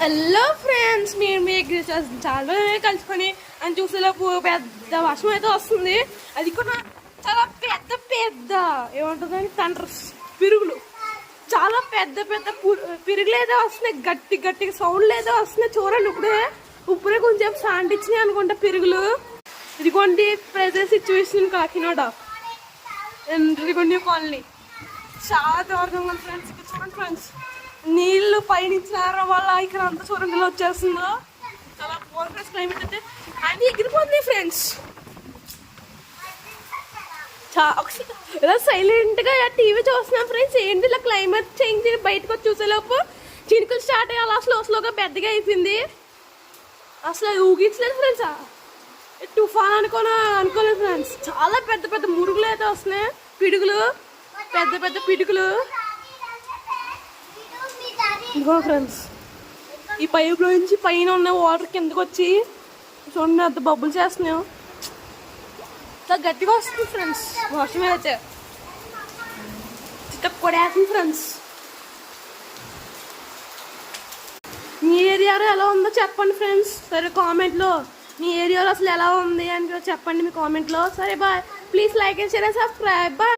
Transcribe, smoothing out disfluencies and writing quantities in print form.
Hello friends, మీరు మీ చాలా కలుసుకొని అని చూసేలోపు పెద్ద వర్షం అయితే వస్తుంది. అది కూడా చాలా పెద్ద పెద్ద ఏమంటుందని తండ్రి పిరుగులు, చాలా పెద్ద పెద్ద పిరుగులు ఏదో వస్తున్నాయి. గట్టి గట్టిగా సౌండ్లు ఏదో వస్తున్నాయి. చూడండి, ఇప్పుడే కొంచెం శాండ్ ఇచ్చినాయి అనుకుంటా పిరుగులు. ఇదిగోండి present situation Kakinada new colony. చాలా దారుణంగా ఉంది ఫ్రెండ్స్. ఇక్కడ చూడండి ఫ్రెండ్స్, నీళ్లు పైనుంచి రావడం వల్ల ఇక్కడ అంత చూడండిలో వచ్చేస్తుందో. చాలా ఫోర్స్ క్లైమేట్ అయితే అన్ని ఎగిరిపోతుంది ఫ్రెండ్స్. ఇలా సైలెంట్ గా టీవీ చూస్తున్నాం ఫ్రెండ్స్. ఏంటి ఇలా క్లైమేట్ చేంజ్ బయటకు వచ్చి చూసేలోపు చినుకులు స్టార్ట్ అయ్యి అలా స్లోగా పెద్దగా అయిపోయింది. అసలు ఊగించలేదు ఫ్రెండ్స్. తుఫాన్ అనుకోలేదు ఫ్రెండ్స్. చాలా పెద్ద పెద్ద మురుగులు అయితే వస్తున్నాయి, పిడుగులు, పెద్ద పెద్ద పిడుగులు. ఇదిగో ఫ్రెండ్స్, ఈ పైపులో నుంచి పైన ఉన్న వాటర్ కిందకు వచ్చి చూడండి అంత బబ్బులు చేస్తున్నాం. చాలా గట్టిగా వస్తుంది ఫ్రెండ్స్. వర్షం అయితే కొడేస్తుంది ఫ్రెండ్స్. మీ ఏరియాలో ఎలా ఉందో చెప్పండి ఫ్రెండ్స్. సరే, కామెంట్లో మీ ఏరియాలో అసలు ఎలా ఉంది అని చెప్పండి మీ కామెంట్లో. సరే, bye. Please like and share and subscribe. Bye.